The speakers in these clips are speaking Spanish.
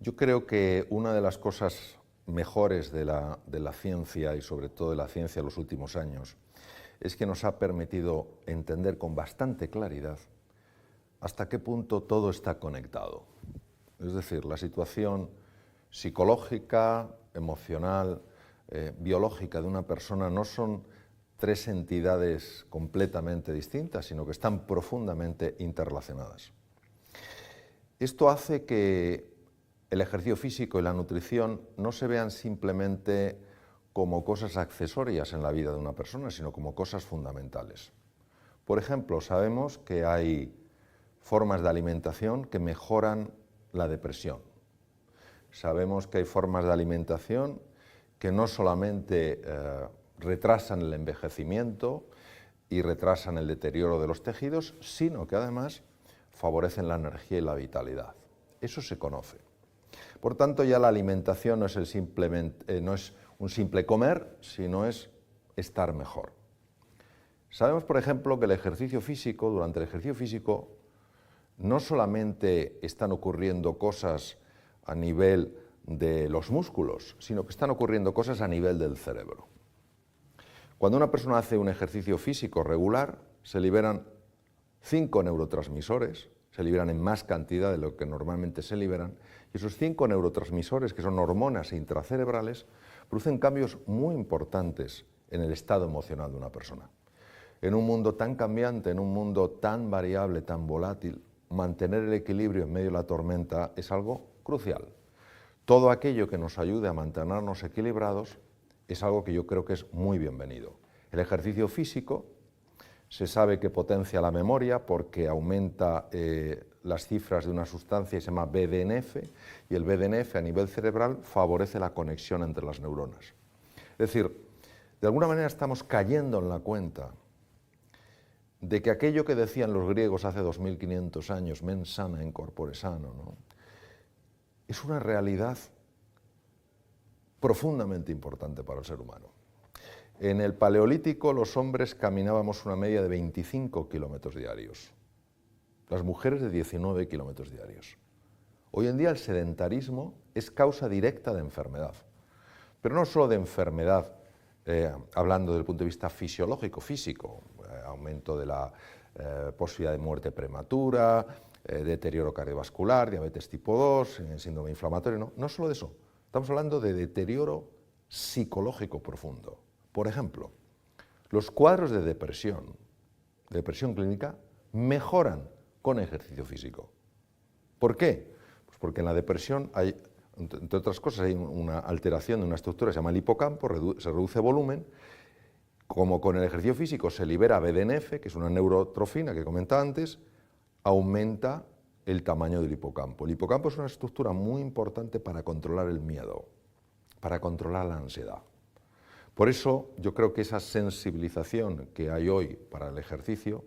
Yo creo que una de las cosas mejores de la ciencia y sobre todo de la ciencia en los últimos años es que nos ha permitido entender con bastante claridad hasta qué punto todo está conectado. Es decir, la situación psicológica, emocional, biológica de una persona no son tres entidades completamente distintas, sino que están profundamente interrelacionadas. Esto hace que el ejercicio físico y la nutrición no se vean simplemente como cosas accesorias en la vida de una persona, sino como cosas fundamentales. Por ejemplo, sabemos que hay formas de alimentación que mejoran la depresión. Sabemos que hay formas de alimentación que no solamente retrasan el envejecimiento y retrasan el deterioro de los tejidos, sino que además favorecen la energía y la vitalidad. Eso se conoce. Por tanto, ya la alimentación no es un simple comer, sino es estar mejor. Sabemos, por ejemplo, que durante el ejercicio físico, no solamente están ocurriendo cosas a nivel de los músculos, sino que están ocurriendo cosas a nivel del cerebro. Cuando una persona hace un ejercicio físico regular, se liberan 5 neurotransmisores, se liberan en más cantidad de lo que normalmente se liberan, y esos 5 neurotransmisores, que son hormonas intracerebrales, producen cambios muy importantes en el estado emocional de una persona. En un mundo tan cambiante, en un mundo tan variable, tan volátil, mantener el equilibrio en medio de la tormenta es algo crucial. Todo aquello que nos ayude a mantenernos equilibrados es algo que yo creo que es muy bienvenido. El ejercicio físico se sabe que potencia la memoria porque aumenta las cifras de una sustancia que se llama BDNF, y el BDNF a nivel cerebral favorece la conexión entre las neuronas. Es decir, de alguna manera estamos cayendo en la cuenta de que aquello que decían los griegos hace 2500 años, mens sana in corpore sano, ¿no?, es una realidad profundamente importante para el ser humano. En el Paleolítico los hombres caminábamos una media de 25 kilómetros diarios, las mujeres de 19 kilómetros diarios. Hoy en día el sedentarismo es causa directa de enfermedad, pero no solo de enfermedad, hablando desde el punto de vista fisiológico, físico, aumento de la posibilidad de muerte prematura, deterioro cardiovascular, diabetes tipo 2, síndrome inflamatorio, no solo de eso, estamos hablando de deterioro psicológico profundo. Por ejemplo, los cuadros de depresión clínica, mejoran con ejercicio físico. ¿Por qué? Pues porque en la depresión hay, entre otras cosas, hay una alteración de una estructura que se llama el hipocampo, se reduce volumen. Como con el ejercicio físico se libera BDNF, que es una neurotrofina que comentaba antes, aumenta el tamaño del hipocampo. El hipocampo es una estructura muy importante para controlar el miedo, para controlar la ansiedad. Por eso yo creo que esa sensibilización que hay hoy para el ejercicio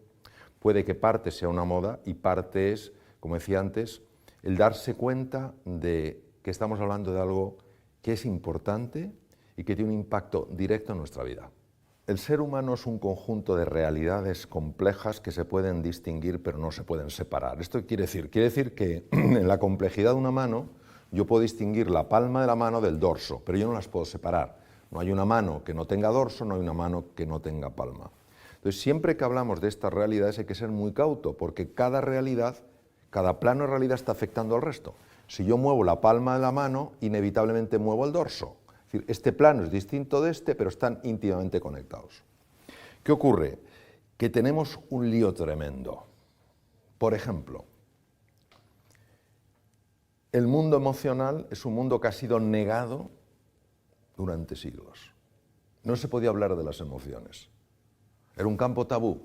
puede que parte sea una moda y parte es, como decía antes, el darse cuenta de que estamos hablando de algo que es importante y que tiene un impacto directo en nuestra vida. El ser humano es un conjunto de realidades complejas que se pueden distinguir pero no se pueden separar. ¿Esto qué quiere decir? Quiere decir que en la complejidad de una mano yo puedo distinguir la palma de la mano del dorso, pero yo no las puedo separar. No hay una mano que no tenga dorso, no hay una mano que no tenga palma. Entonces, siempre que hablamos de estas realidades hay que ser muy cauto, porque cada realidad, cada plano de realidad está afectando al resto. Si yo muevo la palma de la mano, inevitablemente muevo el dorso. Es decir, este plano es distinto de este, pero están íntimamente conectados. ¿Qué ocurre? Que tenemos un lío tremendo. Por ejemplo, el mundo emocional es un mundo que ha sido negado durante siglos. No se podía hablar de las emociones. Era un campo tabú,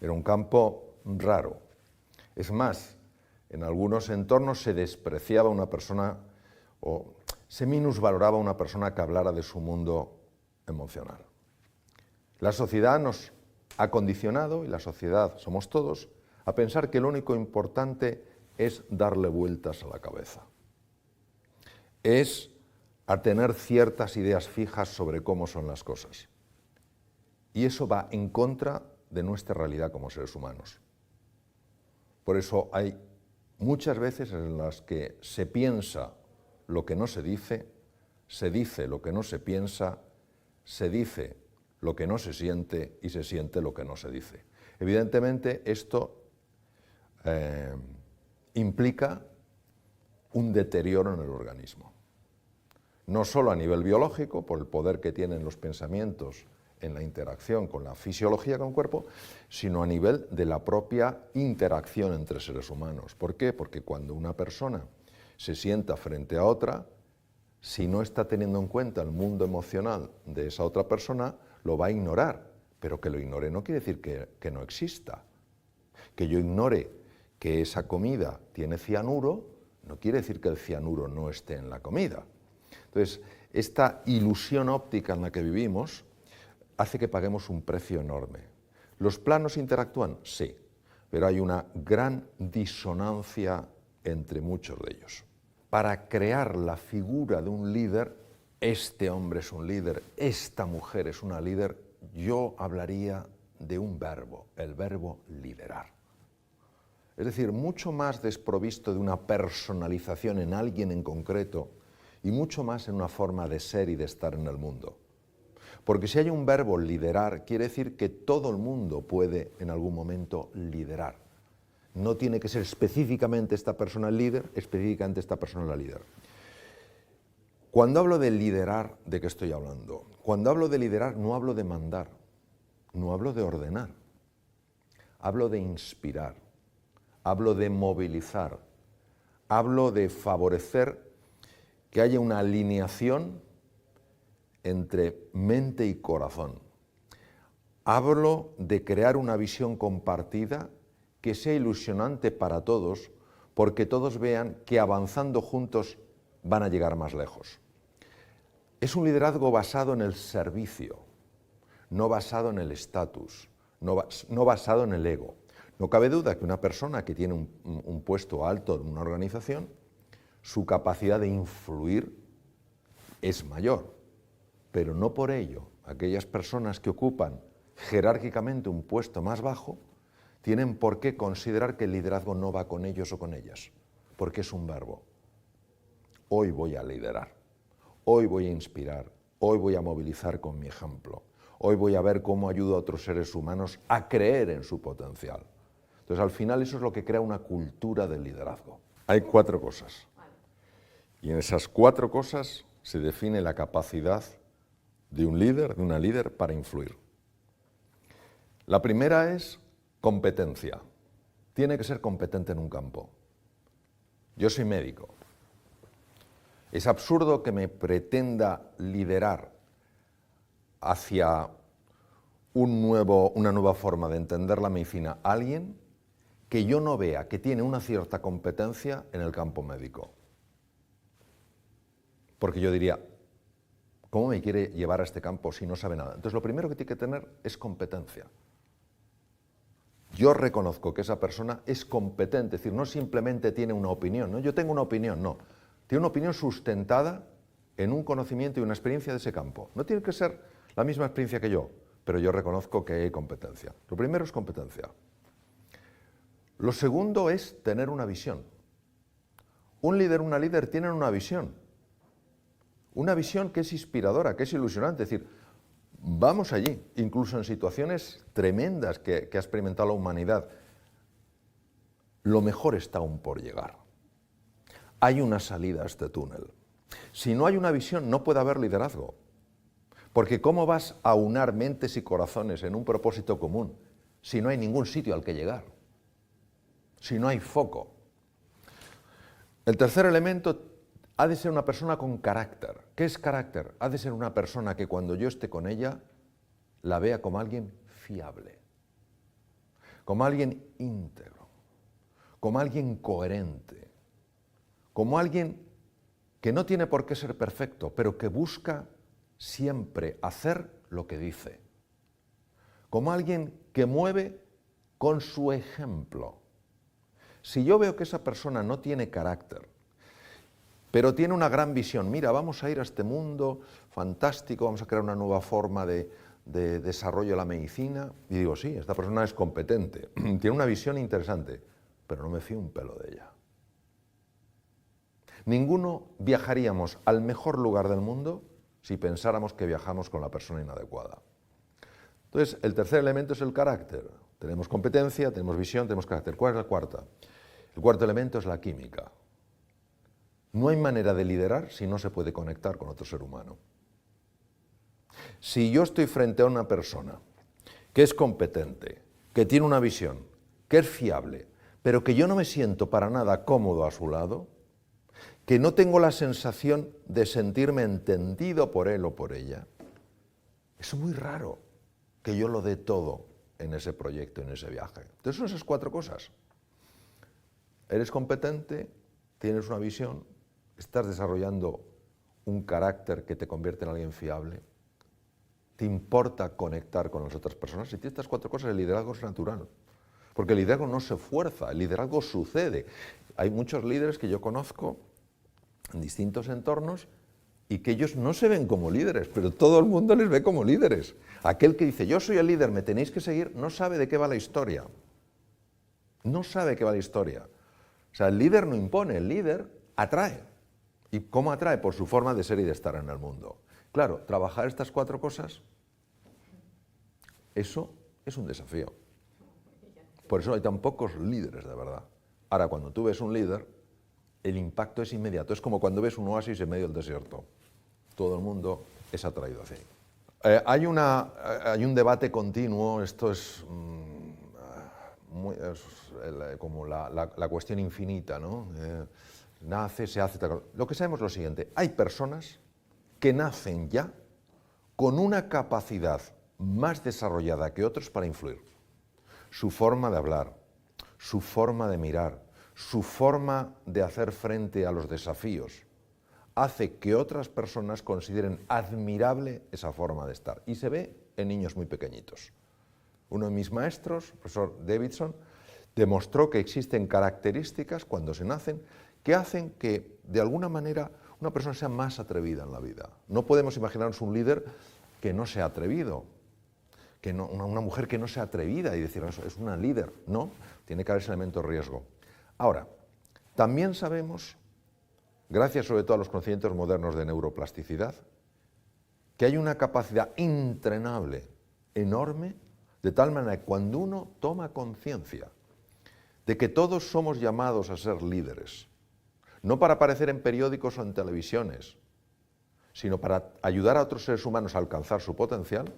era un campo raro. Es más, en algunos entornos se despreciaba a una persona o se minusvaloraba a una persona que hablara de su mundo emocional. La sociedad nos ha condicionado, y la sociedad somos todos, a pensar que lo único importante es darle vueltas a la cabeza. Es a tener ciertas ideas fijas sobre cómo son las cosas. Y eso va en contra de nuestra realidad como seres humanos. Por eso hay muchas veces en las que se piensa lo que no se dice lo que no se piensa, se dice lo que no se siente y se siente lo que no se dice. Evidentemente esto implica un deterioro en el organismo, no solo a nivel biológico, por el poder que tienen los pensamientos en la interacción con la fisiología con el cuerpo, sino a nivel de la propia interacción entre seres humanos. ¿Por qué? Porque cuando una persona se sienta frente a otra, si no está teniendo en cuenta el mundo emocional de esa otra persona, lo va a ignorar. Pero que lo ignore no quiere decir que no exista. Que yo ignore que esa comida tiene cianuro, no quiere decir que el cianuro no esté en la comida. Entonces, esta ilusión óptica en la que vivimos hace que paguemos un precio enorme. ¿Los planos interactúan? Sí, pero hay una gran disonancia entre muchos de ellos. Para crear la figura de un líder, este hombre es un líder, esta mujer es una líder, yo hablaría de un verbo, el verbo liderar. Es decir, mucho más desprovisto de una personalización en alguien en concreto y mucho más en una forma de ser y de estar en el mundo. Porque si hay un verbo liderar, quiere decir que todo el mundo puede en algún momento liderar. No tiene que ser específicamente esta persona el líder, específicamente esta persona la líder. Cuando hablo de liderar, ¿de qué estoy hablando? Cuando hablo de liderar no hablo de mandar, no hablo de ordenar, hablo de inspirar, hablo de movilizar, hablo de favorecer que haya una alineación entre mente y corazón. Hablo de crear una visión compartida que sea ilusionante para todos, porque todos vean que avanzando juntos van a llegar más lejos. Es un liderazgo basado en el servicio, no basado en el estatus, no basado en el ego. No cabe duda que una persona que tiene un puesto alto en una organización, su capacidad de influir es mayor, pero no por ello aquellas personas que ocupan jerárquicamente un puesto más bajo tienen por qué considerar que el liderazgo no va con ellos o con ellas, porque es un verbo. Hoy voy a liderar, hoy voy a inspirar, hoy voy a movilizar con mi ejemplo, hoy voy a ver cómo ayudo a otros seres humanos a creer en su potencial. Entonces, al final, eso es lo que crea una cultura del liderazgo. Hay 4 cosas, y en esas 4 cosas se define la capacidad de un líder, de una líder, para influir. La primera es competencia. Tiene que ser competente en un campo. Yo soy médico. Es absurdo que me pretenda liderar hacia una nueva forma de entender la medicina a alguien que yo no vea que tiene una cierta competencia en el campo médico. Porque yo diría, ¿cómo me quiere llevar a este campo si no sabe nada? Entonces, lo primero que tiene que tener es competencia. Yo reconozco que esa persona es competente, es decir, no simplemente tiene una opinión, ¿no? Yo tengo una opinión, no. Tiene una opinión sustentada en un conocimiento y una experiencia de ese campo. No tiene que ser la misma experiencia que yo, pero yo reconozco que hay competencia. Lo primero es competencia. Lo segundo es tener una visión. Un líder, una líder tienen una visión que es inspiradora, que es ilusionante, es decir, vamos allí, incluso en situaciones tremendas que ha experimentado la humanidad. Lo mejor está aún por llegar. Hay una salida a este túnel. Si no hay una visión, no puede haber liderazgo. Porque ¿cómo vas a unar mentes y corazones en un propósito común si no hay ningún sitio al que llegar? Si no hay foco. El tercer elemento ha de ser una persona con carácter. ¿Qué es carácter? Ha de ser una persona que cuando yo esté con ella la vea como alguien fiable, como alguien íntegro, como alguien coherente, como alguien que no tiene por qué ser perfecto, pero que busca siempre hacer lo que dice, como alguien que mueve con su ejemplo. Si yo veo que esa persona no tiene carácter, pero tiene una gran visión, mira, vamos a ir a este mundo fantástico, vamos a crear una nueva forma de desarrollo de la medicina, y digo, sí, esta persona es competente, tiene una visión interesante, pero no me fío un pelo de ella. Ninguno viajaríamos al mejor lugar del mundo si pensáramos que viajamos con la persona inadecuada. Entonces, el tercer elemento es el carácter. Tenemos competencia, tenemos visión, tenemos carácter. ¿Cuál es la cuarta? El cuarto elemento es la química. No hay manera de liderar si no se puede conectar con otro ser humano. Si yo estoy frente a una persona que es competente, que tiene una visión, que es fiable, pero que yo no me siento para nada cómodo a su lado, que no tengo la sensación de sentirme entendido por él o por ella, es muy raro que yo lo dé todo en ese proyecto, en ese viaje. Entonces son esas cuatro cosas. Eres competente, tienes una visión, estás desarrollando un carácter que te convierte en alguien fiable, te importa conectar con las otras personas. Si tienes estas cuatro cosas, el liderazgo es natural. Porque el liderazgo no se fuerza, el liderazgo sucede. Hay muchos líderes que yo conozco en distintos entornos y que ellos no se ven como líderes, pero todo el mundo les ve como líderes. Aquel que dice, yo soy el líder, me tenéis que seguir, no sabe de qué va la historia. No sabe de qué va la historia. O sea, el líder no impone, el líder atrae. ¿Y cómo atrae? Por su forma de ser y de estar en el mundo. Claro, trabajar estas cuatro cosas, eso es un desafío. Por eso hay tan pocos líderes de verdad. Ahora, cuando tú ves un líder, el impacto es inmediato. Es como cuando ves un oasis en medio del desierto. Todo el mundo es atraído hacia ahí. Hay un debate continuo, esto es, como la cuestión infinita, ¿no? Nace, se hace... Lo que sabemos es lo siguiente, hay personas que nacen ya con una capacidad más desarrollada que otros para influir. Su forma de hablar, su forma de mirar, su forma de hacer frente a los desafíos, hace que otras personas consideren admirable esa forma de estar. Y se ve en niños muy pequeñitos. Uno de mis maestros, el profesor Davidson, demostró que existen características cuando se nacen que hacen que, de alguna manera, una persona sea más atrevida en la vida. No podemos imaginarnos un líder que no sea atrevido, que no, una mujer que no sea atrevida y decir, eso es una líder. No, tiene que haber ese elemento de riesgo. Ahora, también sabemos, gracias sobre todo a los conocimientos modernos de neuroplasticidad, que hay una capacidad entrenable enorme, de tal manera que cuando uno toma conciencia de que todos somos llamados a ser líderes, no para aparecer en periódicos o en televisiones, sino para ayudar a otros seres humanos a alcanzar su potencial,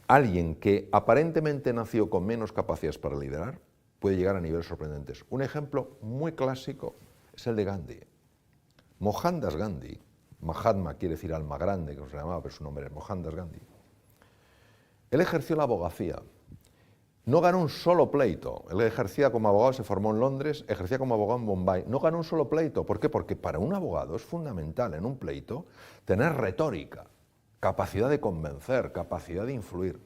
alguien que aparentemente nació con menos capacidades para liderar puede llegar a niveles sorprendentes. Un ejemplo muy clásico es el de Gandhi. Mohandas Gandhi, Mahatma quiere decir alma grande, que se llamaba, pero su nombre es Mohandas Gandhi. Él ejerció la abogacía. No ganó un solo pleito. Él ejercía como abogado, se formó en Londres, ejercía como abogado en Bombay. No ganó un solo pleito. ¿Por qué? Porque para un abogado es fundamental en un pleito tener retórica, capacidad de convencer, capacidad de influir.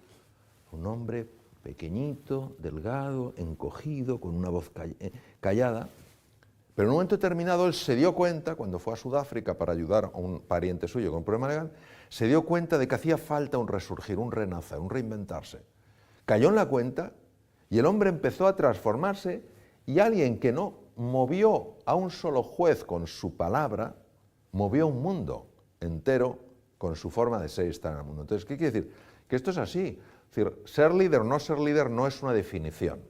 Un hombre pequeñito, delgado, encogido, con una voz callada. Pero en un momento determinado él se dio cuenta, cuando fue a Sudáfrica para ayudar a un pariente suyo con un problema legal, se dio cuenta de que hacía falta un resurgir, un renacer, un reinventarse. Cayó en la cuenta y el hombre empezó a transformarse y alguien que no movió a un solo juez con su palabra, movió un mundo entero con su forma de ser y estar en el mundo. Entonces, ¿qué quiere decir? Que esto es así. Es decir, ser líder o no ser líder no es una definición.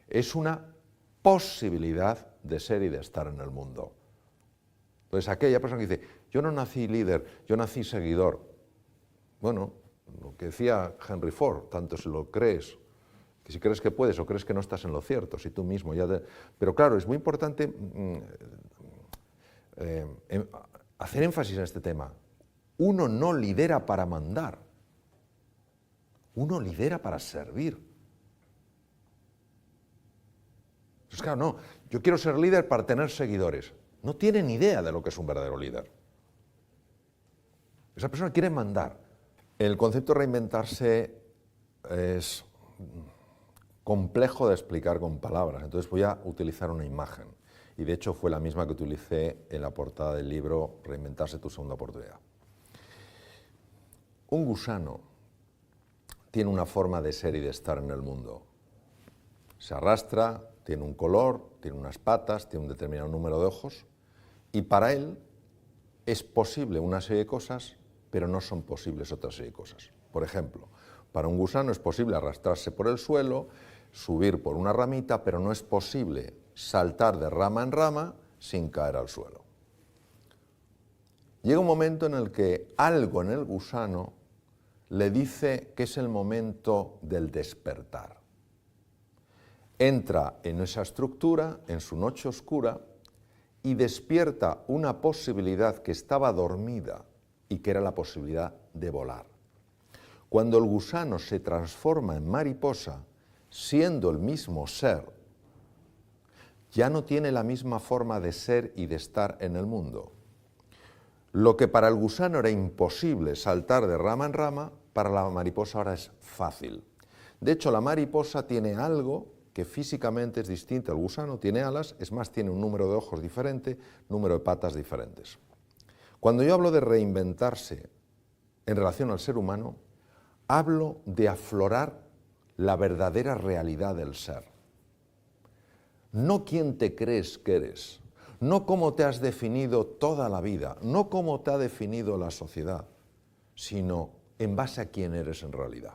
Es una posibilidad de ser y de estar en el mundo. Entonces, aquella persona que dice, yo no nací líder, yo nací seguidor. Bueno, lo que decía Henry Ford, tanto si lo crees, que si crees que puedes o crees que no estás en lo cierto, si tú mismo ya... Pero claro, es muy importante hacer énfasis en este tema. Uno no lidera para mandar, uno lidera para servir. Entonces, claro, no, yo quiero ser líder para tener seguidores. No tiene ni idea de lo que es un verdadero líder. Esa persona quiere mandar. El concepto de reinventarse es complejo de explicar con palabras, entonces voy a utilizar una imagen. Y de hecho fue la misma que utilicé en la portada del libro Reinventarse tu segunda oportunidad. Un gusano tiene una forma de ser y de estar en el mundo. Se arrastra, tiene un color, tiene unas patas, tiene un determinado número de ojos, y para él es posible una serie de cosas, pero no son posibles otra serie de cosas. Por ejemplo, para un gusano es posible arrastrarse por el suelo, subir por una ramita, pero no es posible saltar de rama en rama sin caer al suelo. Llega un momento en el que algo en el gusano le dice que es el momento del despertar. Entra en esa estructura, en su noche oscura, y despierta una posibilidad que estaba dormida y que era la posibilidad de volar. Cuando el gusano se transforma en mariposa, siendo el mismo ser, ya no tiene la misma forma de ser y de estar en el mundo. Lo que para el gusano era imposible, saltar de rama en rama, para la mariposa ahora es fácil. De hecho, la mariposa tiene algo que físicamente es distinto al gusano, tiene alas, es más, tiene un número de ojos diferente, número de patas diferentes. Cuando yo hablo de reinventarse en relación al ser humano, hablo de aflorar la verdadera realidad del ser. No quién te crees que eres, no cómo te has definido toda la vida, no cómo te ha definido la sociedad, sino en base a quién eres en realidad.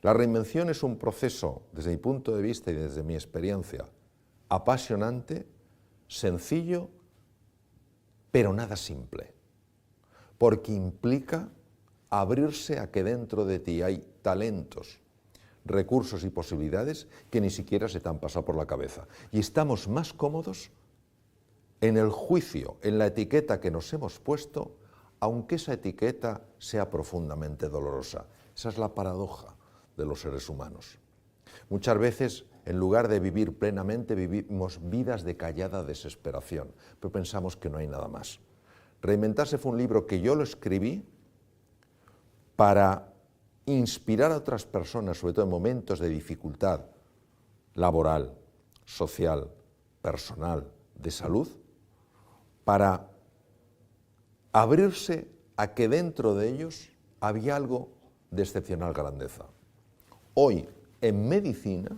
La reinvención es un proceso, desde mi punto de vista y desde mi experiencia, apasionante, sencillo, pero nada simple, porque implica abrirse a que dentro de ti hay talentos, recursos y posibilidades que ni siquiera se te han pasado por la cabeza. Y estamos más cómodos en el juicio, en la etiqueta que nos hemos puesto, aunque esa etiqueta sea profundamente dolorosa. Esa es la paradoja de los seres humanos. Muchas veces, en lugar de vivir plenamente, vivimos vidas de callada desesperación, pero pensamos que no hay nada más. Reinventarse fue un libro que yo lo escribí para inspirar a otras personas, sobre todo en momentos de dificultad laboral, social, personal, de salud, para abrirse a que dentro de ellos había algo de excepcional grandeza. Hoy, en medicina,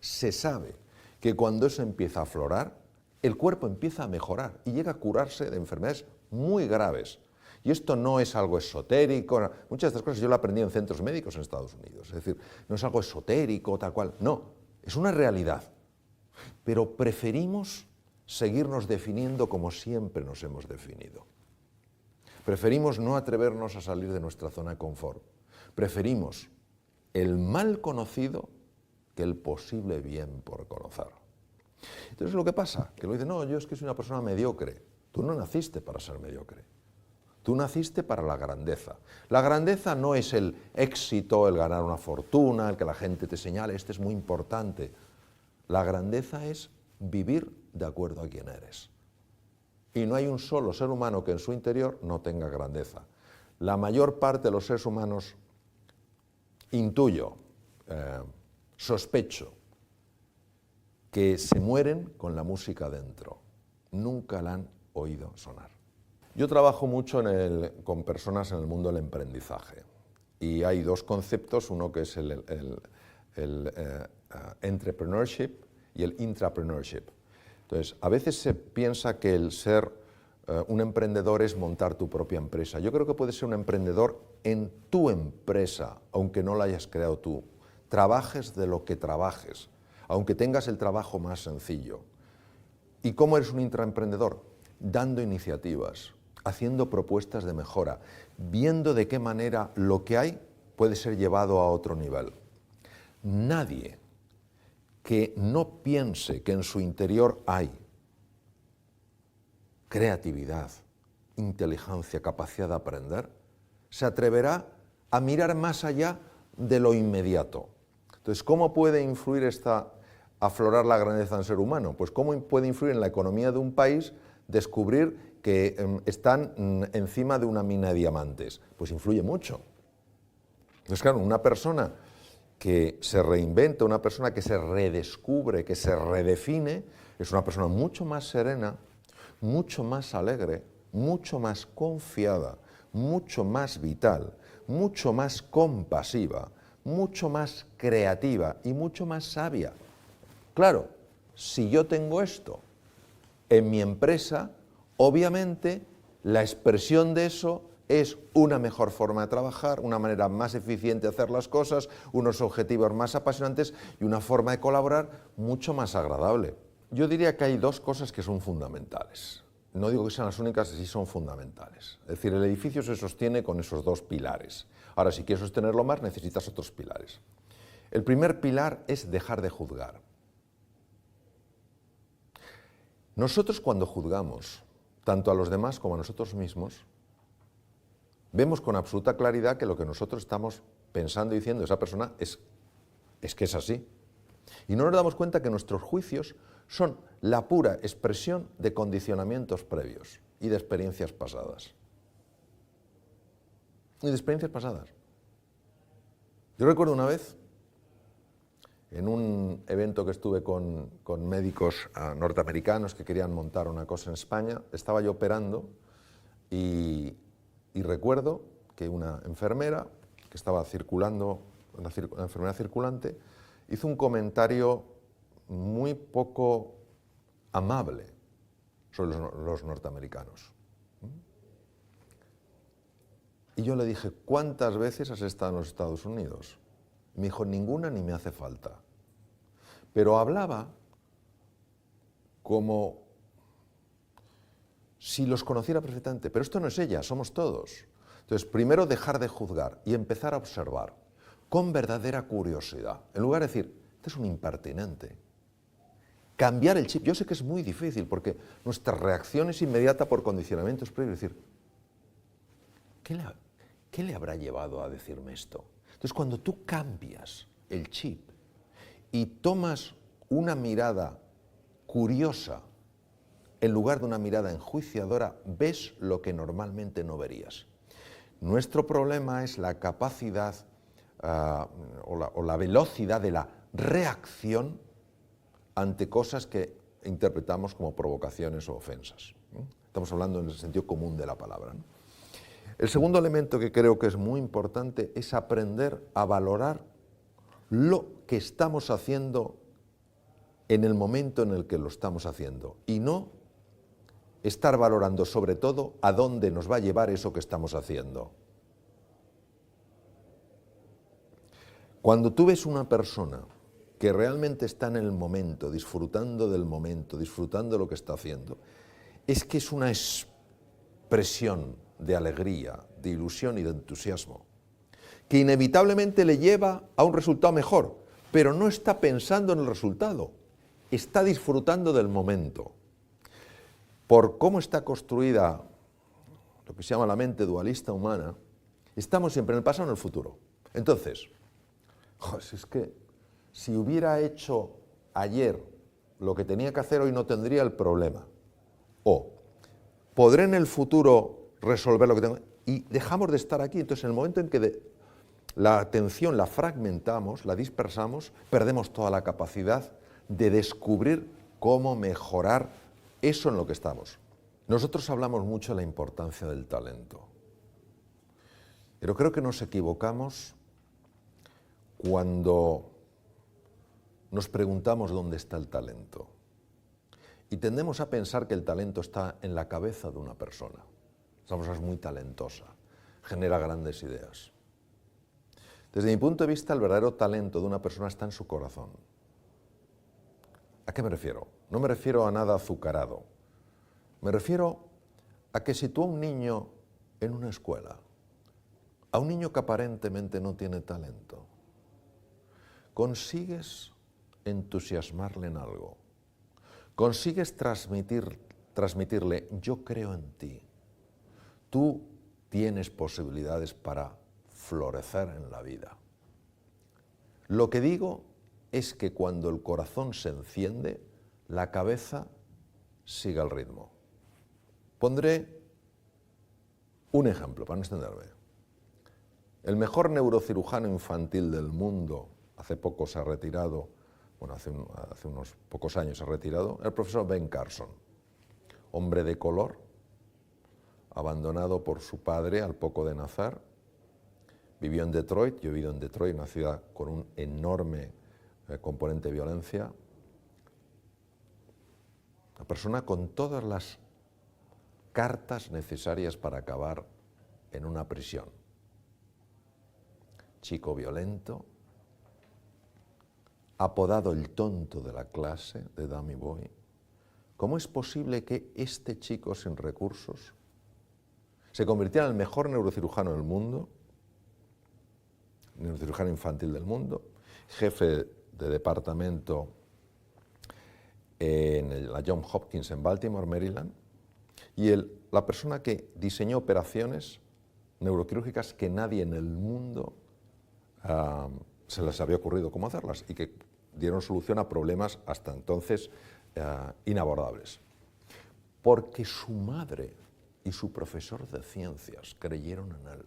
se sabe que cuando eso empieza a aflorar, el cuerpo empieza a mejorar y llega a curarse de enfermedades muy graves. Y esto no es algo esotérico, muchas de estas cosas yo lo aprendí en centros médicos en Estados Unidos, es decir, no es algo esotérico, tal cual, no, es una realidad. Pero preferimos seguirnos definiendo como siempre nos hemos definido. Preferimos no atrevernos a salir de nuestra zona de confort. Preferimos el mal conocido que el posible bien por conocer. Entonces lo que pasa, que lo dice, no, yo es que soy una persona mediocre. Tú no naciste para ser mediocre. Tú naciste para la grandeza. La grandeza no es el éxito, el ganar una fortuna, el que la gente te señale, este es muy importante. La grandeza es vivir de acuerdo a quién eres. Y no hay un solo ser humano que en su interior no tenga grandeza. La mayor parte de los seres humanos, intuyo, sospecho, que se mueren con la música dentro. Nunca la han oído sonar. Yo trabajo mucho con personas en el mundo del emprendizaje. Y hay dos conceptos, uno que es el entrepreneurship y el intrapreneurship. Entonces, a veces se piensa que el ser un emprendedor es montar tu propia empresa. Yo creo que puedes ser un emprendedor en tu empresa, aunque no la hayas creado tú. Trabajes de lo que trabajes, aunque tengas el trabajo más sencillo. ¿Y cómo eres un intraemprendedor? Dando iniciativas, haciendo propuestas de mejora, viendo de qué manera lo que hay puede ser llevado a otro nivel. Nadie que no piense que en su interior hay creatividad, inteligencia, capacidad de aprender, se atreverá a mirar más allá de lo inmediato. Entonces, ¿cómo puede influir aflorar la grandeza del ser humano? Pues ¿cómo puede influir en la economía de un país descubrir que están encima de una mina de diamantes? Pues influye mucho. Entonces, claro, una persona que se reinventa, una persona que se redescubre, que se redefine, es una persona mucho más serena, mucho más alegre, mucho más confiada, mucho más vital, mucho más compasiva, mucho más creativa y mucho más sabia. Claro, si yo tengo esto en mi empresa, obviamente la expresión de eso es una mejor forma de trabajar, una manera más eficiente de hacer las cosas, unos objetivos más apasionantes y una forma de colaborar mucho más agradable. Yo diría que hay dos cosas que son fundamentales. No digo que sean las únicas, sí son fundamentales. Es decir, el edificio se sostiene con esos dos pilares. Ahora, si quieres sostenerlo más, necesitas otros pilares. El primer pilar es dejar de juzgar. Nosotros cuando juzgamos, tanto a los demás como a nosotros mismos, vemos con absoluta claridad que lo que nosotros estamos pensando y diciendo de esa persona es que es así. Y no nos damos cuenta que nuestros juicios son la pura expresión de condicionamientos previos y de experiencias pasadas. Yo recuerdo una vez, en un evento que estuve con médicos norteamericanos que querían montar una cosa en España, estaba yo operando y recuerdo que una enfermera que estaba circulando, una enfermera circulante, hizo un comentario muy poco amable sobre los norteamericanos. Y yo le dije, ¿cuántas veces has estado en los Estados Unidos? Me dijo, ninguna ni me hace falta. Pero hablaba como si los conociera perfectamente. Pero esto no es ella, somos todos. Entonces, primero dejar de juzgar y empezar a observar con verdadera curiosidad. En lugar de decir, este es un impertinente. Cambiar el chip. Yo sé que es muy difícil porque nuestra reacción es inmediata por condicionamientos previos. Es decir, ¿qué le habrá llevado a decirme esto? Entonces, cuando tú cambias el chip y tomas una mirada curiosa en lugar de una mirada enjuiciadora, ves lo que normalmente no verías. Nuestro problema es la capacidad o la velocidad de la reacción ante cosas que interpretamos como provocaciones o ofensas. Estamos hablando en el sentido común de la palabra, ¿no? El segundo elemento que creo que es muy importante es aprender a valorar lo que estamos haciendo en el momento en el que lo estamos haciendo y no estar valorando sobre todo a dónde nos va a llevar eso que estamos haciendo. Cuando tú ves una persona que realmente está en el momento, disfrutando del momento, disfrutando de lo que está haciendo, es que es una expresión de alegría, de ilusión y de entusiasmo, que inevitablemente le lleva a un resultado mejor, pero no está pensando en el resultado, está disfrutando del momento. Por cómo está construida lo que se llama la mente dualista humana, estamos siempre en el pasado y en el futuro. Entonces, es que si hubiera hecho ayer lo que tenía que hacer hoy no tendría el problema. O podré en el futuro resolver lo que tengo. Y dejamos de estar aquí. Entonces, en el momento en que la atención la fragmentamos, la dispersamos, perdemos toda la capacidad de descubrir cómo mejorar eso en lo que estamos. Nosotros hablamos mucho de la importancia del talento. Pero creo que nos equivocamos cuando nos preguntamos dónde está el talento. Y tendemos a pensar que el talento está en la cabeza de una persona. Esa persona es muy talentosa, genera grandes ideas. Desde mi punto de vista, el verdadero talento de una persona está en su corazón. ¿A qué me refiero? No me refiero a nada azucarado. Me refiero a que si tú a un niño en una escuela, a un niño que aparentemente no tiene talento, consigues entusiasmarle en algo, consigues transmitirle, yo creo en ti, tú tienes posibilidades para florecer en la vida. Lo que digo es que cuando el corazón se enciende, la cabeza sigue el ritmo. Pondré un ejemplo para no extenderme. El mejor neurocirujano infantil del mundo, hace poco se ha retirado, bueno, hace unos pocos años se ha retirado, el profesor Ben Carson, hombre de color, abandonado por su padre al poco de nacer, vivió en Detroit, yo he vivido en Detroit, una ciudad con un enorme componente de violencia, la persona con todas las cartas necesarias para acabar en una prisión. Chico violento, apodado el tonto de la clase de Dummy Boy. ¿Cómo es posible que este chico sin recursos se convirtiera en el mejor neurocirujano del mundo, neurocirujano infantil del mundo, jefe de departamento en la Johns Hopkins en Baltimore, Maryland, y la persona que diseñó operaciones neuroquirúrgicas que nadie en el mundo se les había ocurrido cómo hacerlas y que dieron solución a problemas hasta entonces inabordables? Porque su madre y su profesor de ciencias creyeron en él.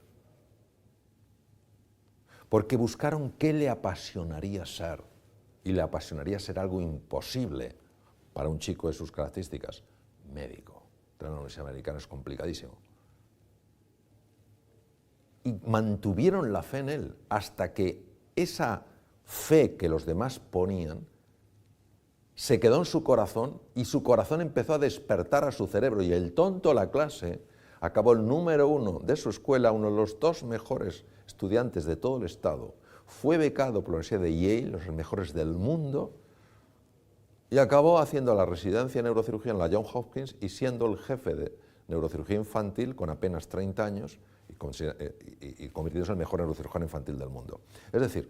Porque buscaron qué le apasionaría ser, y le apasionaría ser algo imposible para un chico de sus características: médico. En la Universidad Americana es complicadísimo. Y mantuvieron la fe en él hasta que esa fe que los demás ponían se quedó en su corazón y su corazón empezó a despertar a su cerebro, y el tonto de la clase acabó el número 1 de su escuela, uno de los 2 mejores estudiantes de todo el estado, fue becado por la Universidad de Yale, los mejores del mundo, y acabó haciendo la residencia en neurocirugía en la Johns Hopkins y siendo el jefe de neurocirugía infantil con apenas 30 años y convirtiéndose en el mejor neurocirujano infantil del mundo. Es decir,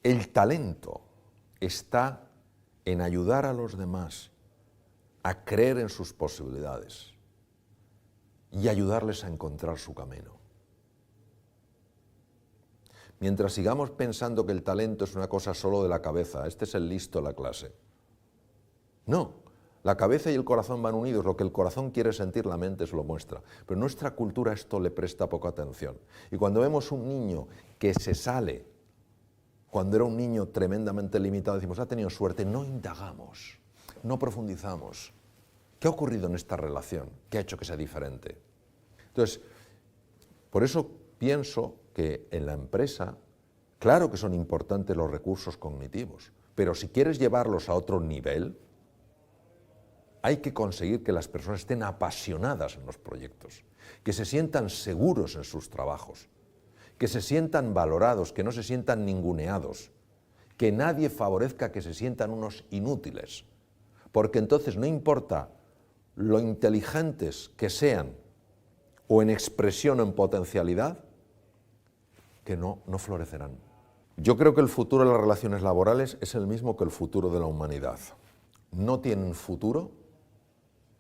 el talento está en ayudar a los demás a creer en sus posibilidades y ayudarles a encontrar su camino. Mientras sigamos pensando que el talento es una cosa solo de la cabeza, este es el listo de la clase. No, la cabeza y el corazón van unidos, lo que el corazón quiere sentir, la mente se lo muestra. Pero nuestra cultura a esto le presta poca atención. Y cuando vemos un niño que se sale, cuando era un niño tremendamente limitado, decimos, ha tenido suerte, no indagamos, no profundizamos. ¿Qué ha ocurrido en esta relación? ¿Qué ha hecho que sea diferente? Entonces, por eso pienso que en la empresa, claro que son importantes los recursos cognitivos, pero si quieres llevarlos a otro nivel, hay que conseguir que las personas estén apasionadas en los proyectos, que se sientan seguros en sus trabajos, que se sientan valorados, que no se sientan ninguneados, que nadie favorezca que se sientan unos inútiles, porque entonces no importa lo inteligentes que sean, o en expresión o en potencialidad, que no florecerán. Yo creo que el futuro de las relaciones laborales es el mismo que el futuro de la humanidad. No tienen futuro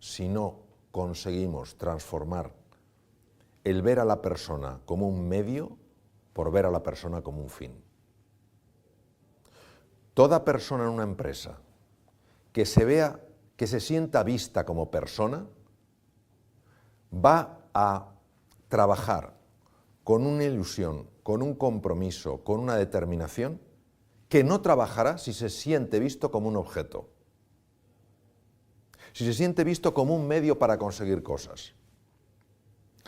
si no conseguimos transformar el ver a la persona como un medio por ver a la persona como un fin. Toda persona en una empresa que se sienta vista como persona va a trabajar con una ilusión, con un compromiso, con una determinación, que no trabajará si se siente visto como un objeto, si se siente visto como un medio para conseguir cosas.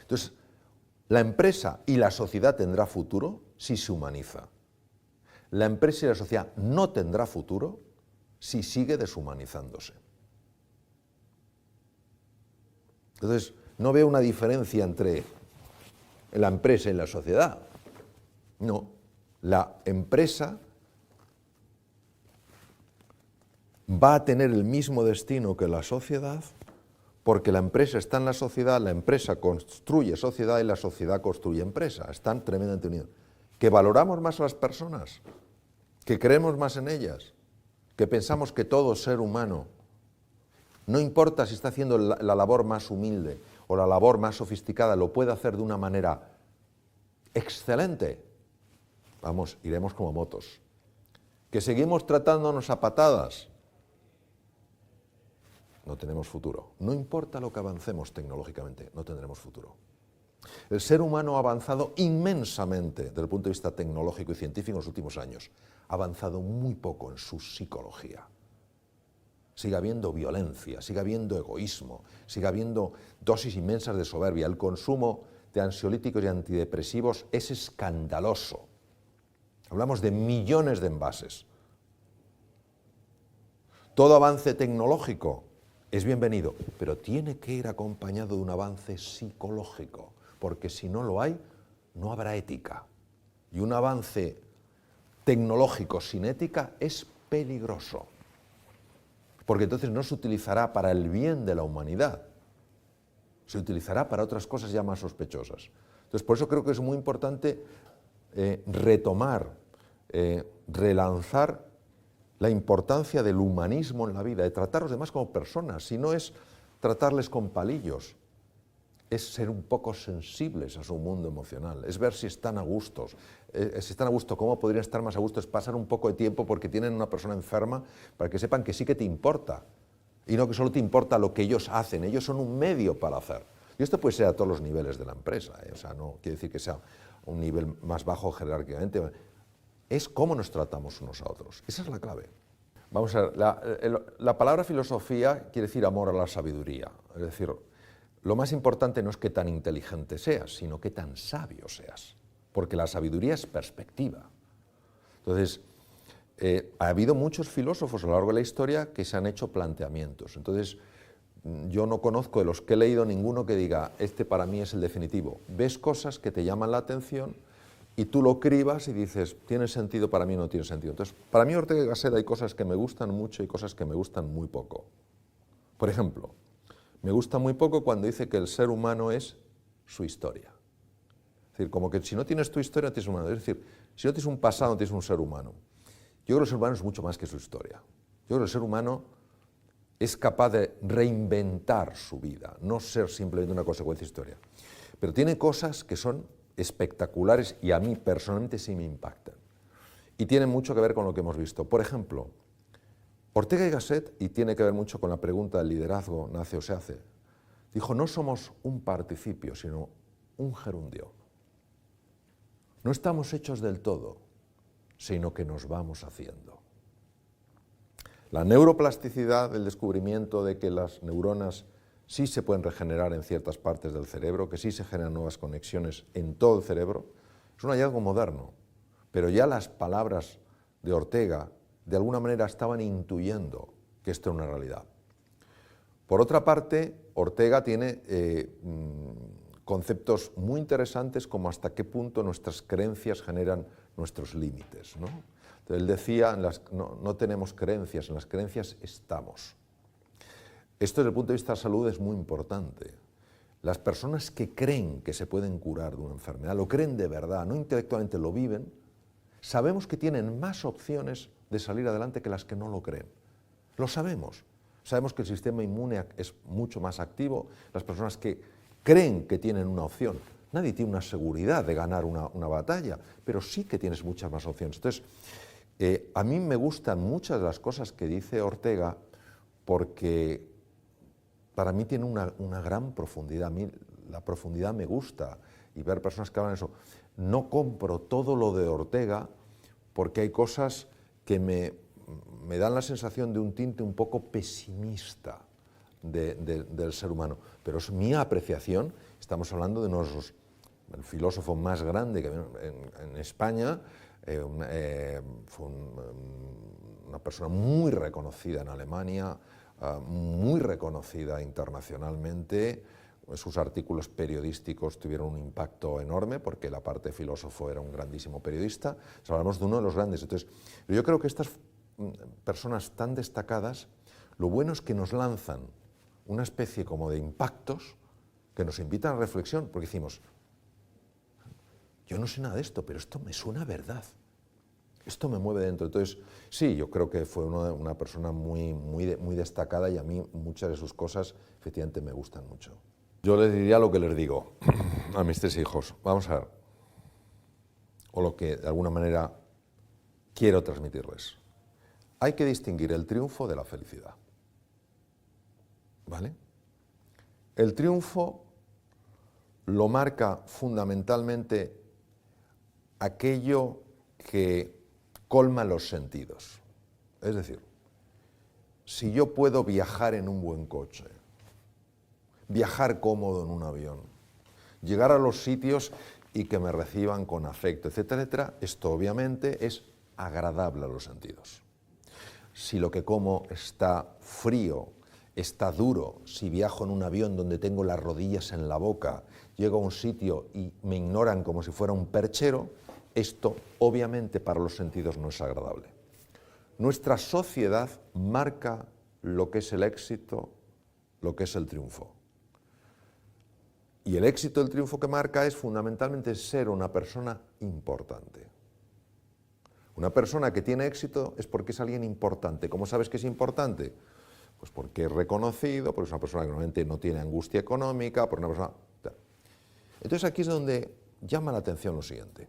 Entonces, la empresa y la sociedad tendrá futuro si se humaniza. La empresa y la sociedad no tendrá futuro si sigue deshumanizándose. Entonces, no veo una diferencia entre la empresa y la sociedad. No, la empresa va a tener el mismo destino que la sociedad, porque la empresa está en la sociedad, la empresa construye sociedad y la sociedad construye empresa. Están tremendamente unidos. ¿Que valoramos más a las personas? ¿Que creemos más en ellas? ¿Que pensamos que todo ser humano, no importa si está haciendo la labor más humilde o la labor más sofisticada, lo puede hacer de una manera excelente? Vamos, iremos como motos. ¿Que seguimos tratándonos a patadas? No tenemos futuro. No importa lo que avancemos tecnológicamente, no tendremos futuro. El ser humano ha avanzado inmensamente desde el punto de vista tecnológico y científico en los últimos años. Ha avanzado muy poco en su psicología. Sigue habiendo violencia, sigue habiendo egoísmo, sigue habiendo dosis inmensas de soberbia. El consumo de ansiolíticos y antidepresivos es escandaloso. Hablamos de millones de envases. todo avance tecnológico es bienvenido, pero tiene que ir acompañado de un avance psicológico, porque si no lo hay, no habrá ética. Y un avance tecnológico sin ética es peligroso, porque entonces no se utilizará para el bien de la humanidad, se utilizará para otras cosas ya más sospechosas. Entonces, por eso creo que es muy importante retomar, relanzar la importancia del humanismo en la vida, de tratar a los demás como personas, si no es tratarles con palillos, es ser un poco sensibles a su mundo emocional, es ver si están a gusto, cómo podrían estar más a gusto, es pasar un poco de tiempo porque tienen una persona enferma para que sepan que sí que te importa y no que solo te importa lo que ellos hacen, ellos son un medio para hacer. Y esto puede ser a todos los niveles de la empresa, o sea, no quiere decir que sea un nivel más bajo jerárquicamente, es cómo nos tratamos unos a otros, esa es la clave. Vamos a ver, la palabra filosofía quiere decir amor a la sabiduría, es decir, lo más importante no es qué tan inteligente seas, sino qué tan sabio seas, porque la sabiduría es perspectiva. Entonces, ha habido muchos filósofos a lo largo de la historia que se han hecho planteamientos. Entonces, yo no conozco de los que he leído ninguno que diga, este para mí es el definitivo. Ves cosas que te llaman la atención y tú lo cribas y dices, ¿tiene sentido? Para mí no tiene sentido. Entonces, para mí Ortega y Gasset hay cosas que me gustan mucho y cosas que me gustan muy poco. Por ejemplo, me gusta muy poco cuando dice que el ser humano es su historia. Es decir, como que si no tienes tu historia, no tienes un humano. Es decir, si no tienes un pasado, no tienes un ser humano. Yo creo que el ser humano es mucho más que su historia. Yo creo que el ser humano es capaz de reinventar su vida, no ser simplemente una consecuencia de historia. Pero tiene cosas que son espectaculares y a mí personalmente sí me impactan. Y tienen mucho que ver con lo que hemos visto. Por ejemplo, Ortega y Gasset, y tiene que ver mucho con la pregunta del liderazgo, nace o se hace, dijo, no somos un participio, sino un gerundio. No estamos hechos del todo, sino que nos vamos haciendo. La neuroplasticidad, el descubrimiento de que las neuronas sí se pueden regenerar en ciertas partes del cerebro, que sí se generan nuevas conexiones en todo el cerebro, es un hallazgo moderno, pero ya las palabras de Ortega de alguna manera estaban intuyendo que esto era una realidad. Por otra parte, Ortega tiene conceptos muy interesantes como hasta qué punto nuestras creencias generan nuestros límites, ¿no? Entonces, él decía, no tenemos creencias, en las creencias estamos. Esto desde el punto de vista de la salud es muy importante. Las personas que creen que se pueden curar de una enfermedad, lo creen de verdad, no intelectualmente, lo viven, sabemos que tienen más opciones de salir adelante que las que no lo creen. Lo sabemos. Sabemos que el sistema inmune es mucho más activo. Las personas que creen que tienen una opción, nadie tiene una seguridad de ganar una batalla, pero sí que tienes muchas más opciones. Entonces, a mí me gustan muchas de las cosas que dice Ortega porque para mí tiene una gran profundidad. A mí la profundidad me gusta y ver personas que hablan de eso. No compro todo lo de Ortega porque hay cosas que me dan la sensación de un tinte un poco pesimista del ser humano. Pero es mi apreciación, estamos hablando de el filósofo más grande que en España, fue una persona muy reconocida en Alemania, muy reconocida internacionalmente. Sus artículos periodísticos tuvieron un impacto enorme porque la parte filósofo era un grandísimo periodista. Entonces, hablamos de uno de los grandes. Entonces, yo creo que estas personas tan destacadas, lo bueno es que nos lanzan una especie como de impactos que nos invitan a reflexión, porque decimos, yo no sé nada de esto, pero esto me suena a verdad. Esto me mueve dentro. Entonces, sí, yo creo que fue una persona muy destacada y a mí muchas de sus cosas efectivamente me gustan mucho. Yo les diría lo que les digo a mis 3 hijos. Vamos a ver, o lo que de alguna manera quiero transmitirles. Hay que distinguir el triunfo de la felicidad. ¿Vale? El triunfo lo marca fundamentalmente aquello que colma los sentidos. Es decir, si yo puedo viajar en un buen coche, viajar cómodo en un avión, llegar a los sitios y que me reciban con afecto, etcétera, etcétera, esto obviamente es agradable a los sentidos. si lo que como está frío, está duro, si viajo en un avión donde tengo las rodillas en la boca, llego a un sitio y me ignoran como si fuera un perchero, esto obviamente para los sentidos no es agradable. Nuestra sociedad marca lo que es el éxito, lo que es el triunfo. Y el éxito, el triunfo que marca es fundamentalmente ser una persona importante. Una persona que tiene éxito es porque es alguien importante. ¿Cómo sabes que es importante? Pues porque es reconocido, porque es una persona que normalmente no tiene angustia económica, porque una persona... Entonces aquí es donde llama la atención lo siguiente.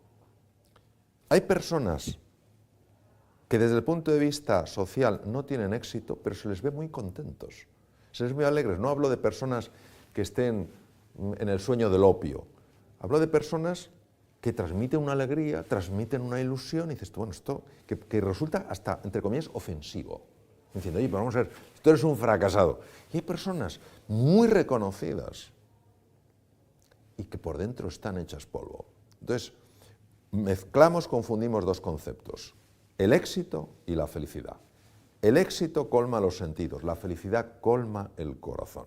Hay personas que desde el punto de vista social no tienen éxito, pero se les ve muy contentos, se les ve muy alegres. No hablo de personas que estén en el sueño del opio, hablo de personas que transmiten una alegría, transmiten una ilusión, y dices, bueno, esto que resulta hasta, entre comillas, ofensivo. Diciendo, oye, pero vamos a ver, tú eres un fracasado. Y hay personas muy reconocidas y que por dentro están hechas polvo. Entonces, confundimos dos conceptos, el éxito y la felicidad. El éxito colma los sentidos, la felicidad colma el corazón.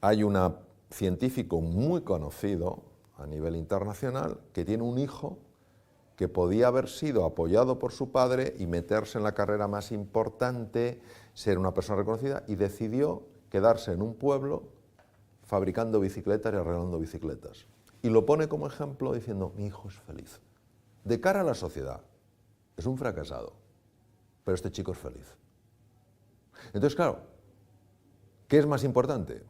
Hay un científico muy conocido a nivel internacional que tiene un hijo que podía haber sido apoyado por su padre y meterse en la carrera más importante, ser una persona reconocida, y decidió quedarse en un pueblo fabricando bicicletas y arreglando bicicletas. Y lo pone como ejemplo diciendo, mi hijo es feliz. De cara a la sociedad, es un fracasado, pero este chico es feliz. Entonces, claro, ¿qué es más importante?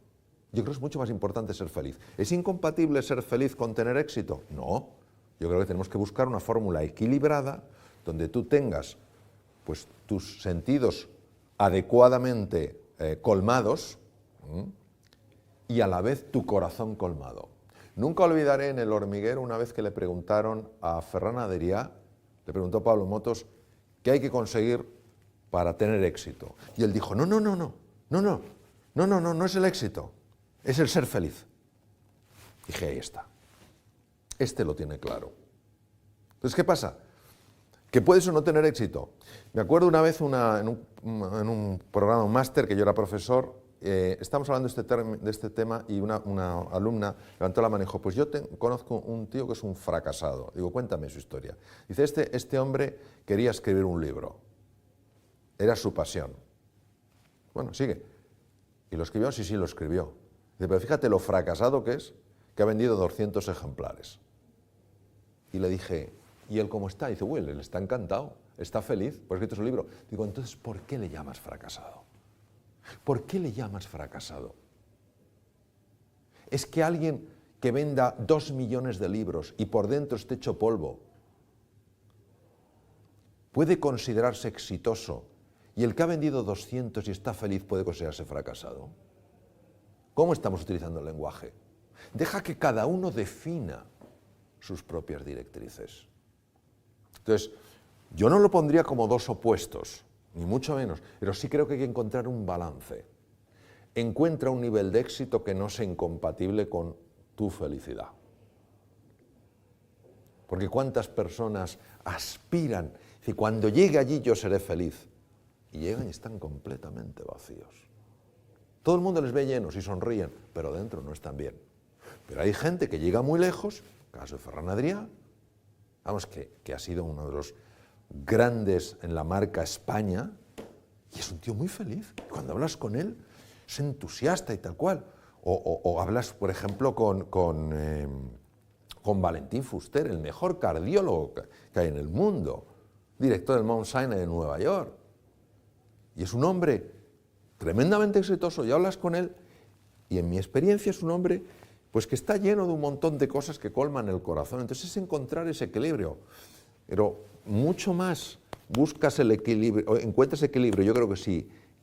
Yo creo que es mucho más importante ser feliz. ¿Es incompatible ser feliz con tener éxito? No. Yo creo que tenemos que buscar una fórmula equilibrada donde tú tengas pues, tus sentidos adecuadamente colmados y a la vez tu corazón colmado. Nunca olvidaré en El Hormiguero una vez que le preguntaron a Ferran Adrià, le preguntó Pablo Motos, ¿qué hay que conseguir para tener éxito? Y él dijo, no es el éxito, es el ser feliz. Dije, ahí está. Este lo tiene claro. Entonces, ¿qué pasa? ¿Que puedes o no tener éxito? Me acuerdo una vez en un programa, un máster, que yo era profesor, estamos hablando de este tema y una alumna levantó la mano y dijo, pues yo conozco un tío que es un fracasado. Digo, cuéntame su historia. Dice, este hombre quería escribir un libro. Era su pasión. Bueno, sigue. ¿Y lo escribió? Sí, lo escribió. Dice, pero fíjate lo fracasado que es, que ha vendido 200 ejemplares. Y le dije, ¿y él cómo está? Y dice, él está encantado, está feliz, por escrito su libro. Digo, entonces, ¿por qué le llamas fracasado? ¿Por qué le llamas fracasado? Es que alguien que venda 2 millones de libros y por dentro esté hecho polvo, puede considerarse exitoso, y el que ha vendido 200 y está feliz puede considerarse fracasado. ¿Cómo estamos utilizando el lenguaje? Deja que cada uno defina sus propias directrices. Entonces, yo no lo pondría como dos opuestos, ni mucho menos, pero sí creo que hay que encontrar un balance. Encuentra un nivel de éxito que no sea incompatible con tu felicidad. Porque cuántas personas aspiran, y cuando llegue allí yo seré feliz, y llegan y están completamente vacíos. Todo el mundo les ve llenos y sonríen, pero dentro no están bien. Pero hay gente que llega muy lejos, caso de Ferran Adrià, vamos, que ha sido uno de los grandes en la marca España, y es un tío muy feliz. Cuando hablas con él, es entusiasta y tal cual. O hablas, por ejemplo, con Valentín Fuster, el mejor cardiólogo que hay en el mundo, director del Mount Sinai de Nueva York. Y es un hombre tremendamente exitoso, y hablas con él, y en mi experiencia es un hombre pues que está lleno de un montón de cosas que colman el corazón. Entonces es encontrar ese equilibrio. Pero mucho más buscas el equilibrio, o encuentras equilibrio, yo creo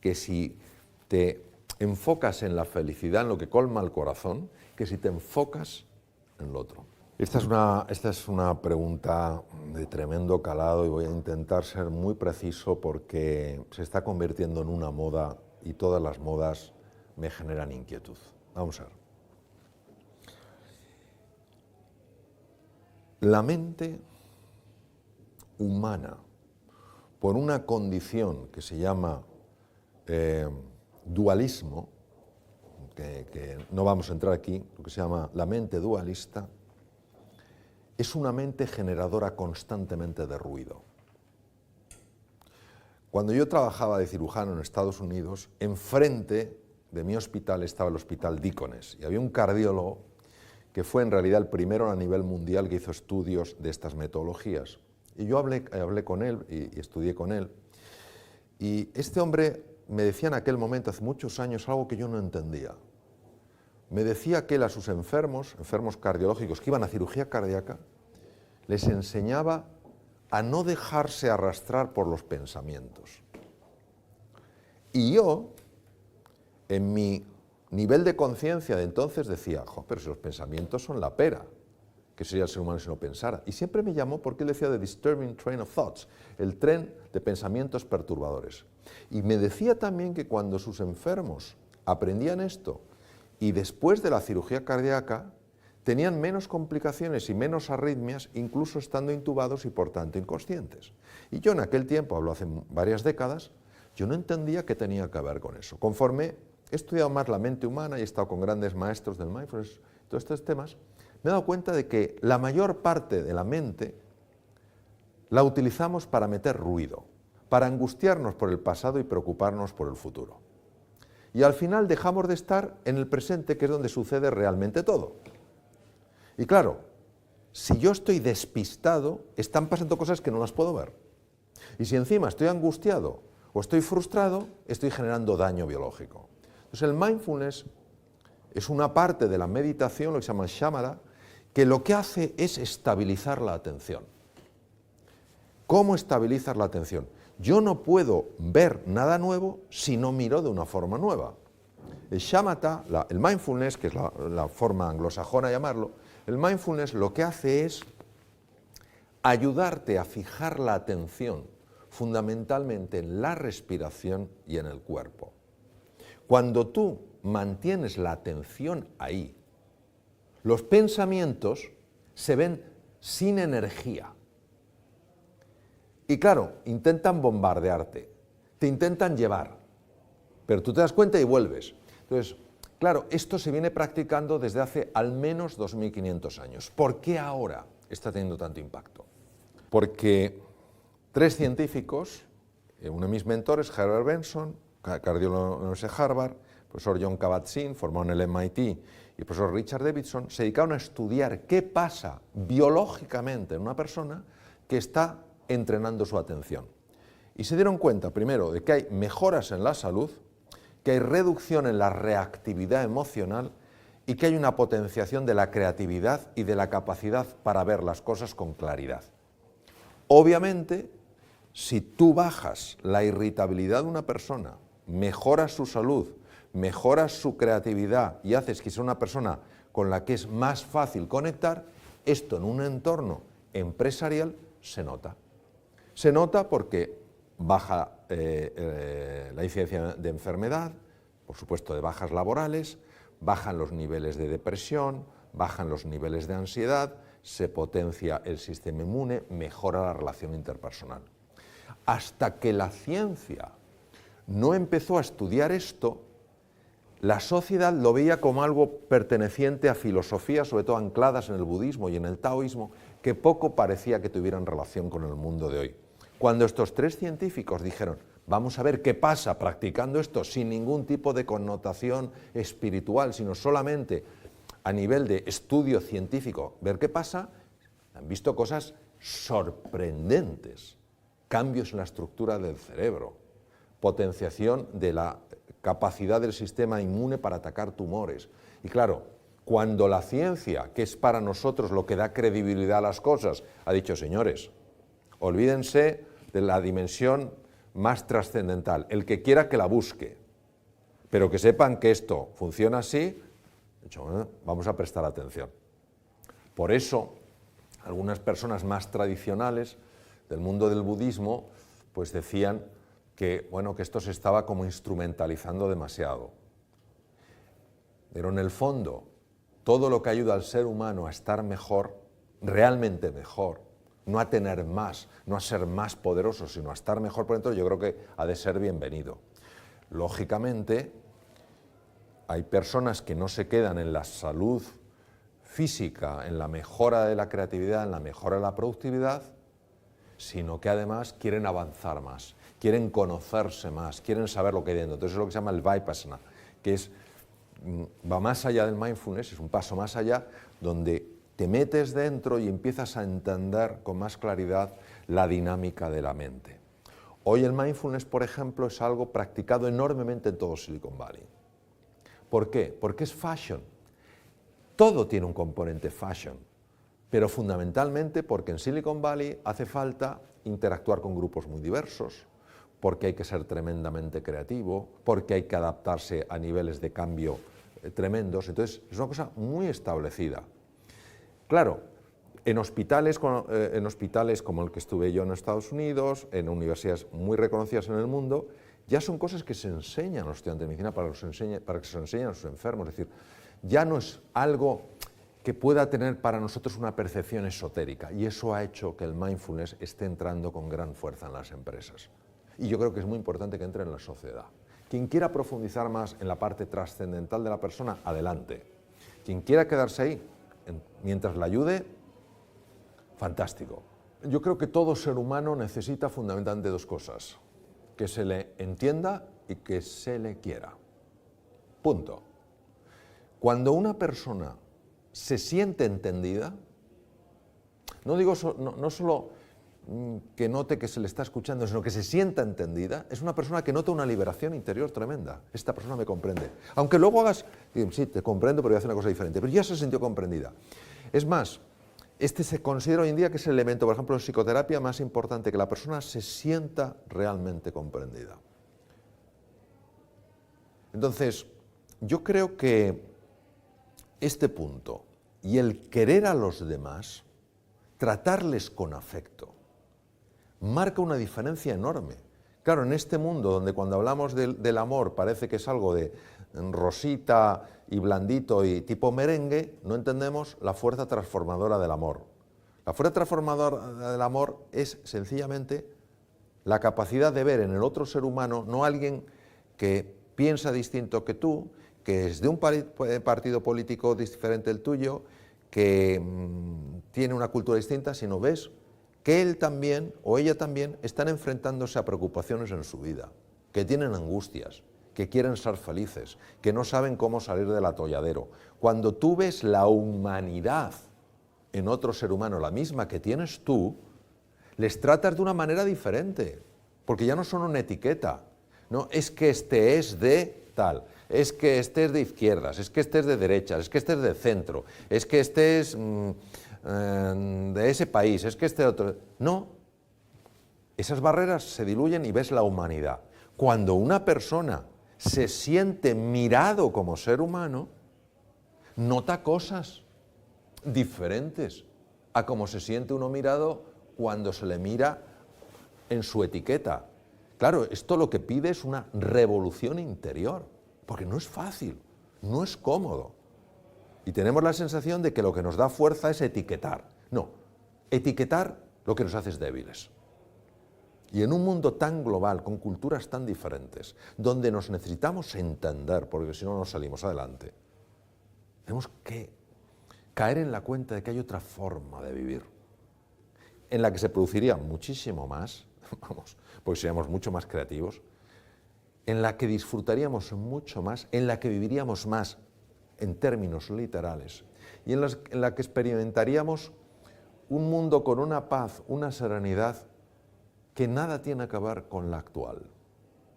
que si te enfocas en la felicidad, en lo que colma el corazón, que si te enfocas en lo otro. Esta es una pregunta de tremendo calado y voy a intentar ser muy preciso porque se está convirtiendo en una moda y todas las modas me generan inquietud. Vamos a ver. La mente humana por una condición que se llama dualismo, que no vamos a entrar aquí, lo que se llama la mente dualista, es una mente generadora constantemente de ruido. Cuando yo trabajaba de cirujano en Estados Unidos, enfrente de mi hospital estaba el Hospital Deaconess y había un cardiólogo que fue en realidad el primero a nivel mundial que hizo estudios de estas metodologías. Y yo hablé con él y estudié con él. Y este hombre me decía en aquel momento, hace muchos años, algo que yo no entendía. Me decía que él a sus enfermos cardiológicos que iban a cirugía cardíaca, les enseñaba a no dejarse arrastrar por los pensamientos. Y yo, en mi nivel de conciencia de entonces, decía, pero si los pensamientos son la pera, ¿qué sería el ser humano si no pensara? Y siempre me llamó porque él decía the disturbing train of thoughts, el tren de pensamientos perturbadores. Y me decía también que cuando sus enfermos aprendían esto y después de la cirugía cardíaca, tenían menos complicaciones y menos arritmias, incluso estando intubados y por tanto inconscientes. Y yo en aquel tiempo, hablo hace varias décadas, yo no entendía qué tenía que ver con eso. Conforme he estudiado más la mente humana y he estado con grandes maestros del mindfulness, todos estos temas, me he dado cuenta de que la mayor parte de la mente la utilizamos para meter ruido, para angustiarnos por el pasado y preocuparnos por el futuro. Y al final dejamos de estar en el presente, que es donde sucede realmente todo. Y claro, si yo estoy despistado, están pasando cosas que no las puedo ver. Y si encima estoy angustiado o estoy frustrado, estoy generando daño biológico. Entonces el mindfulness es una parte de la meditación, lo que se llama shamatha, que lo que hace es estabilizar la atención. ¿Cómo estabilizar la atención? Yo no puedo ver nada nuevo si no miro de una forma nueva. El shamatha, el mindfulness, que es la forma anglosajona de llamarlo, el mindfulness lo que hace es ayudarte a fijar la atención fundamentalmente en la respiración y en el cuerpo. Cuando tú mantienes la atención ahí, los pensamientos se ven sin energía. Y claro, intentan bombardearte, te intentan llevar, pero tú te das cuenta y vuelves. Entonces, claro, esto se viene practicando desde hace al menos 2500 años. ¿Por qué ahora está teniendo tanto impacto? Porque 3 científicos, uno de mis mentores, Herbert Benson, cardiólogo de la Universidad de Harvard, profesor John Kabat-Zinn, formado en el MIT, y el profesor Richard Davidson, se dedicaron a estudiar qué pasa biológicamente en una persona que está entrenando su atención. Y se dieron cuenta, primero, de que hay mejoras en la salud, que hay reducción en la reactividad emocional y que hay una potenciación de la creatividad y de la capacidad para ver las cosas con claridad. Obviamente, si tú bajas la irritabilidad de una persona, mejoras su salud, mejoras su creatividad y haces que sea una persona con la que es más fácil conectar, esto en un entorno empresarial se nota. Se nota porque baja la incidencia de enfermedad, por supuesto de bajas laborales, bajan los niveles de depresión, bajan los niveles de ansiedad, se potencia el sistema inmune, mejora la relación interpersonal. Hasta que la ciencia no empezó a estudiar esto, la sociedad lo veía como algo perteneciente a filosofías, sobre todo ancladas en el budismo y en el taoísmo, que poco parecía que tuvieran relación con el mundo de hoy. Cuando estos 3 científicos dijeron, vamos a ver qué pasa practicando esto sin ningún tipo de connotación espiritual, sino solamente a nivel de estudio científico, ver qué pasa, han visto cosas sorprendentes, cambios en la estructura del cerebro, potenciación de la capacidad del sistema inmune para atacar tumores. Y claro, cuando la ciencia, que es para nosotros lo que da credibilidad a las cosas, ha dicho, señores, olvídense de la dimensión más trascendental, el que quiera que la busque, pero que sepan que esto funciona así, vamos a prestar atención. Por eso, algunas personas más tradicionales del mundo del budismo, pues decían que, bueno, que esto se estaba como instrumentalizando demasiado. Pero en el fondo, todo lo que ayuda al ser humano a estar mejor, realmente mejor, no a tener más, no a ser más poderoso, sino a estar mejor por dentro, yo creo que ha de ser bienvenido. Lógicamente, hay personas que no se quedan en la salud física, en la mejora de la creatividad, en la mejora de la productividad, sino que además quieren avanzar más, quieren conocerse más, quieren saber lo que hay dentro. Entonces es lo que se llama el Vipassana, que va más allá del mindfulness, es un paso más allá, donde te metes dentro y empiezas a entender con más claridad la dinámica de la mente. Hoy el mindfulness, por ejemplo, es algo practicado enormemente en todo Silicon Valley. ¿Por qué? Porque es fashion. Todo tiene un componente fashion, pero fundamentalmente porque en Silicon Valley hace falta interactuar con grupos muy diversos, porque hay que ser tremendamente creativo, porque hay que adaptarse a niveles de cambio tremendos. Entonces, es una cosa muy establecida. Claro, en hospitales como el que estuve yo en Estados Unidos, en universidades muy reconocidas en el mundo, ya son cosas que se enseñan a los estudiantes de medicina para que se lo enseñen a sus enfermos. Es decir, ya no es algo que pueda tener para nosotros una percepción esotérica, y eso ha hecho que el mindfulness esté entrando con gran fuerza en las empresas. Y yo creo que es muy importante que entre en la sociedad. Quien quiera profundizar más en la parte trascendental de la persona, adelante. Quien quiera quedarse ahí, mientras la ayude, fantástico. Yo creo que todo ser humano necesita fundamentalmente dos cosas: que se le entienda y que se le quiera. Punto. Cuando una persona se siente entendida, no digo no solo que note que se le está escuchando, sino que se sienta entendida, es una persona que nota una liberación interior tremenda. Esta persona me comprende. Aunque luego hagas, sí, te comprendo, pero voy a hacer una cosa diferente, pero ya se sintió comprendida. Es más, este se considera hoy en día que es el elemento, por ejemplo, en psicoterapia más importante, que la persona se sienta realmente comprendida. Entonces, yo creo que este punto y el querer a los demás, tratarles con afecto, marca una diferencia enorme. Claro, en este mundo donde cuando hablamos del amor parece que es algo de rosita y blandito y tipo merengue, no entendemos la fuerza transformadora del amor. La fuerza transformadora del amor es sencillamente la capacidad de ver en el otro ser humano no alguien que piensa distinto que tú, que es de un partido político diferente del tuyo, que tiene una cultura distinta, sino ves que él también o ella también están enfrentándose a preocupaciones en su vida, que tienen angustias, que quieren ser felices, que no saben cómo salir del atolladero. Cuando tú ves la humanidad en otro ser humano, la misma que tienes tú, les tratas de una manera diferente, porque ya no son una etiqueta. No, es que este es de tal, es que este es de izquierdas, es que este es de derechas, es que este es de centro, es que este es de ese país, es que este otro... No, esas barreras se diluyen y ves la humanidad. Cuando una persona se siente mirado como ser humano, nota cosas diferentes a como se siente uno mirado cuando se le mira en su etiqueta. Claro, esto lo que pide es una revolución interior, porque no es fácil, no es cómodo. Y tenemos la sensación de que lo que nos da fuerza es etiquetar. No, etiquetar lo que nos hace es débiles. Y en un mundo tan global, con culturas tan diferentes, donde nos necesitamos entender, porque si no, no salimos adelante, tenemos que caer en la cuenta de que hay otra forma de vivir, en la que se produciría muchísimo más, vamos, porque seríamos mucho más creativos, en la que disfrutaríamos mucho más, en la que viviríamos más en términos literales, y en la que experimentaríamos un mundo con una paz, una serenidad que nada tiene que ver con la actual.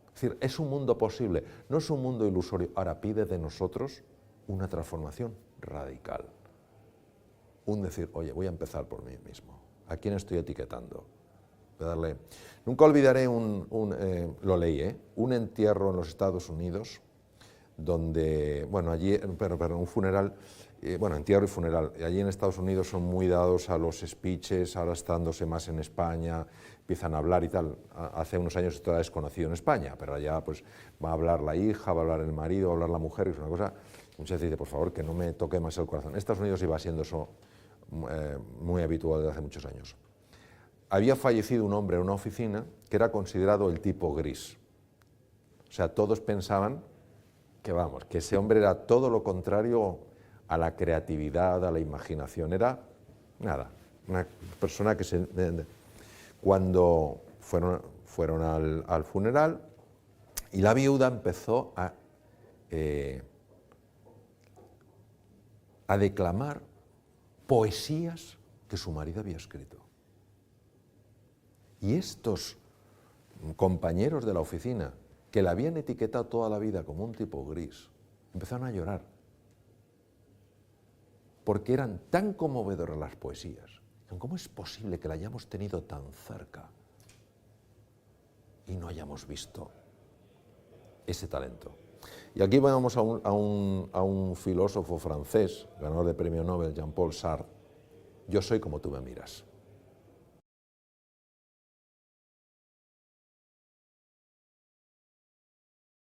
Es decir, es un mundo posible, no es un mundo ilusorio. Ahora pide de nosotros una transformación radical. Un decir, oye, voy a empezar por mí mismo. ¿A quién estoy etiquetando? Voy a darle... Nunca olvidaré lo leí, un entierro en los Estados Unidos, donde, bueno, allí, pero un funeral, entierro y funeral. Allí en Estados Unidos son muy dados a los speeches, ahora estándose más en España, empiezan a hablar y tal. Hace unos años esto era desconocido en España, pero allá pues va a hablar la hija, va a hablar el marido, va a hablar la mujer, es una cosa, muchas veces dice, por favor, que no me toque más el corazón. En Estados Unidos iba siendo eso muy habitual desde hace muchos años. había fallecido un hombre en una oficina que era considerado el tipo gris. O sea, todos pensaban que, vamos, que ese hombre era todo lo contrario a la creatividad, a la imaginación. Era, nada, una persona que se... Cuando fueron al funeral, y la viuda empezó a declamar poesías que su marido había escrito. Y estos compañeros de la oficina, que la habían etiquetado toda la vida como un tipo gris, empezaron a llorar, porque eran tan conmovedoras las poesías. ¿Cómo es posible que la hayamos tenido tan cerca y no hayamos visto ese talento? Y aquí vamos a un filósofo francés, ganador de premio Nobel, Jean-Paul Sartre. Yo soy como tú me miras.